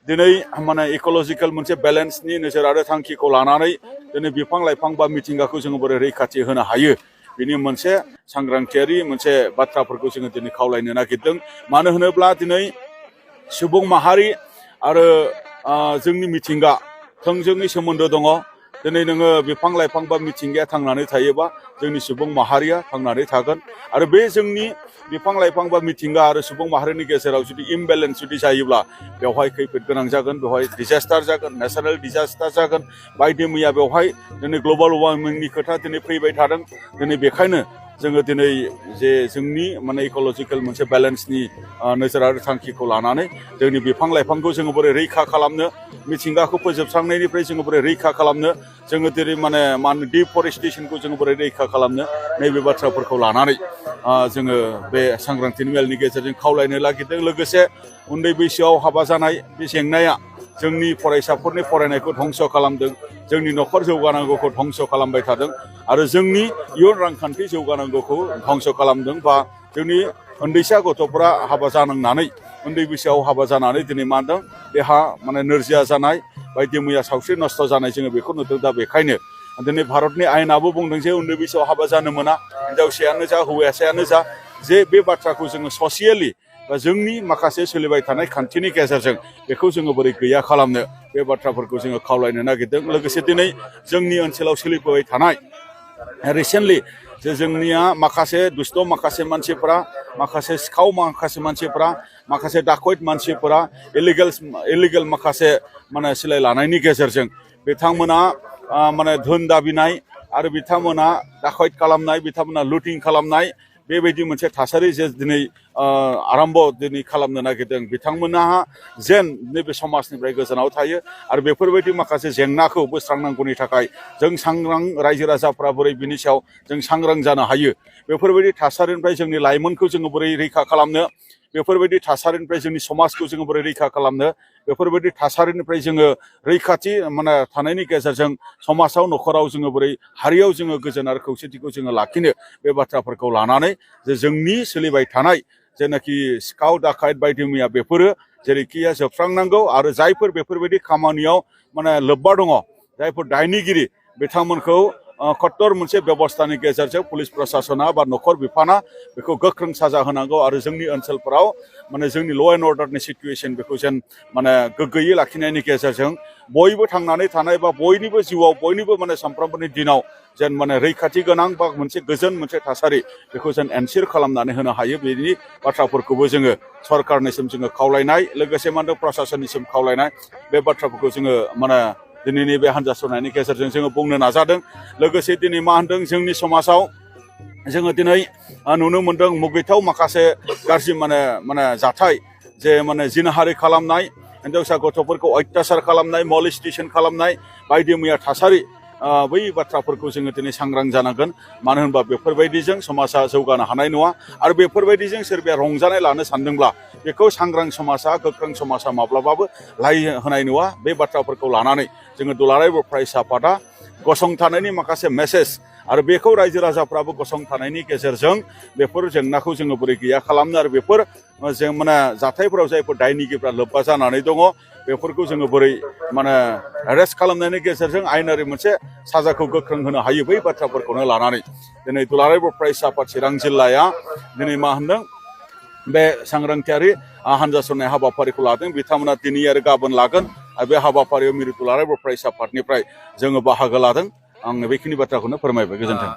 दिनै माने इक'लजिकेल मोनसे बेलेन्सनि नोजोर आरो थांखिखौ लानानै दिनै बिफां लाइफां बा मिथिंगाखौ जोङो बोरै रैखाथि होनो हायो बिनि मोनसे सांग्रांथियारि मोनसे बाथ्राफोरखौ जोङो दिनै खावलायनो नागिरदों। मानो होनोब्ला दिनै सुबुं माहारि आरो जोंनि मिथिंगा थोंजोङै सोमोन्दो दङ। दिनै नोङो बिफां लाइफां बा मिथिंगाया थांनानै थायोबा जोंनि सुबुं माहारिया थांनानै थागोन आरो बे जोंनि बिफां लाइफां बा मिथिंगा आरो सुबुं माहारिनि गेजेराव जुदि इमबेलेन्स जुदि जायोब्ला बेवहाय खैफोद गोनां जागोन, बेवहाय डिजास्टार जागोन, नेचारेल डिजास्टार जागोन, बायदि मैया बेवहाय दिनै ग्लबेल वार्मिंनि खोथा दिनै फैबाय थादों। दिनै बेखायनो जोङो दिनै जे जोंनि माने इक'लजिकेल मोनसे बेलेन्सनि नोजोर आरो थांखिखौ लानानै जोंनि बिफां लाइफांखौ जोङो बोरै रैखा खालामनो, मिथिंगाखौ फोजोबस्रांनायनिफ्राय जोङो बोरै रैखा खालामनो, जोङो दिनै माने डिफरेस्टेसनखौ जोङो बोरै रैखा खालामनो, नैबे बाथ्राफोरखौ लानानै जोङो बे सांग्रांथिनि मेलनि गेजेरजों खावलायनो नागिरदों। लोगोसे उन्दै बैसोआव हाबा जानाय बे जेंनाया जोंनि फरायसाफोरनि फरायनायखौ धंस' खालामदों, जोंनि न'खर जौगानांगौखौ धंस' खालामबाय थादों आरो जोंनि इयुन रांखान्थि जौगानांगौखौ धंस' खालामदों। बा जोंनि उन्दैसा गथ'फोरा हाबा जानांनानै उन्दै बैसोआव हाबा जानानै दिनै मा होनदों देहा माने नोरजिया जानाय, बायदि मैया सावस्रि नस्थ' जानाय जोङो बेखौ नुदों। दा बेखायनो दिनै भारतनि आयेनाबो बुंदों जे उन्दै बैसोआव हाबा जानो मोना, हिनजावसायानो जा हौवासायानो जा, जे बे बाथ्राखौ जोङो ससियेलि बा जोंनि माखासे सोलिबाय थानाय खान्थिनि गेजेरजों बेखौ जोङो बोरै गैया खालामनो, बे बाथ्राफोरखौ जोङो खावलायनो नागिरदों। लोगोसे दिनै जोंनि ओनसोलाव सोलिबाय थानाय रिसेन्टलि जे जोंनिया माखासे दुष्ट माखासे मानसिफोरा, माखासे सिखाव माखासे मानसिफोरा, माखासे डाकैत मानसिफोरा इलिगेल माखासे माने सिलाय लानायनि गेजेरजों बिथांमोना माने धोन दाबिनाय आरो बिथांमोना डाकैत खालामनाय, बिथांमोना लुटिं खालामनाय, बेबायदि मोनसे थासारि जे दिनै आरम्भ दिनै खालामनो नागिरदों। बिथांमोनहा जेन नैबे समाजनिफ्राय गोजानाव थायो आरो बेफोरबायदि माखासे जेंनाखौ बोस्रांनांगौनि थाखाय जों सांग्रां रायजो राजाफ्रा बोरै बिनि सायाव जों सांग्रां जानो हायो, बेफोरबायदि थासारिनिफ्राय जोंनि लाइमोनखौ जोङो बोरै रैखा खालामनो, बेफोरबायदि थासारिनिफ्राय जोंनि समाजखौ जोङो बोरै रैखा खालामनो, बेफोरबायदि थासारिनिफ्राय जोङो रैखाथि माने थानायनि गेजेरजों समाजाव न'खराव जोङो बोरै हारियाव जोङो गोजोन आरो खौसेथिखौ जोङो लाखिनो, बे बाथ्राफोरखौ लानानै जे जोंनि सोलिबाय थानाय जेनाखि सिखाव डाकायत बायदि मैया बेफोरो जेरैखिया जोबस्रांनांगौ आरो जायफोर बेफोरबायदि खामानियाव माने लोब्बा दङ, जायफोर दायनिगिरि बिथांमोनखौ कट्टर मोनसे बेबस्थानि गेजेरजों पुलिस प्रसासना बा न'खर बिफाना बेखौ गोख्रों साजा होनांगौ आरो जोंनि ओनसोलफोराव माने जोंनि ल' एन्ड अर्डारनि सिटुएसन बेखौ जेन माने गोग्गोयै लाखिनायनि गेजेरजों बयबो थांनानै थानाय बा बयनिबो जिउआव बयनिबो माने सानफ्रोमबोनि दिनाव जेन माने रैखाथि गोनां बा मोनसे गोजोन मोनसे थासारि बेखौ जेन एनसियर खालामनानै होनो हायो, बेनि बाथ्राफोरखौबो जोङो सरकारनिसिम जोङो खावलायनाय, लोगोसे मा होनदों प्रसासननिसिम खावलायनाय, बे बाथ्राफोरखौ जोङो माने दिनैनि बे हान्जा सुरनायनि गेजेरजों जोङो बुंनो नाजादों। लोगोसे दिनै मा होनदों जोंनि समाजाव जोङो दिनै नुनो मोनदों मुगैथाव माखासे गाज्रि माने जाथाय, जे माने जिनाहारि खालामनाय, हिनजावसा गथ'फोरखौ अत्याचार खालामनाय, मलेस्टेसन खालामनाय, बायदि मैया थासारि, बै बाथ्राफोरखौ जोङो दिनै सांग्रां जानांगोन। मानो होनबा बेफोरबायदिजों समाजा जौगानो हानाय नङा आरो बेफोरबायदिजों सोरबाया रंजानाय लानो सानदोंब्ला बेखौ सांग्रां समाजा, गोख्रों समाजा माब्लाबाबो लाय होनाय नङा। बे बाथ्राफोरखौ लानानै जोङो दुलाराय बर' फरायसा आफादा गसंथानायनि माखासे मेसेज आरो बेखौ रायजो राजाफ्राबो गसंथानायनि गेजेरजों बेफोर जेंनाखौ जोङो बोरै गैया खालामनो आरो बेफोर जों माने जाथायफोराव जायफोर दायनिगिरिफ्रा लोब्बा जानानै दङ बेफोरखौ जोङो बोरै माने एरेस्ट खालामनायनि गेजेरजों आयेनारि मोनसे साजाखौ गोख्रों होनो हायो, बै बाथ्राफोरखौनो लानानै दिनै दुलाराय बर' फरायसा आफाद चिरां जिल्लाया दिनै मा होनदों बे सांग्रांथियारि हान्जा सुरनाय हाबाफारिखौ लादों। बिथांमोना दिनै आरो गाबोन लागोन आरो बे हाबाफारियाव मिरु दुलाराय बर' फरायसा आफादनिफ्राय जोङो बाहागो लादों। आं बेखिनि बाथ्राखौनो फोरमायबाय। गोजोन्थों।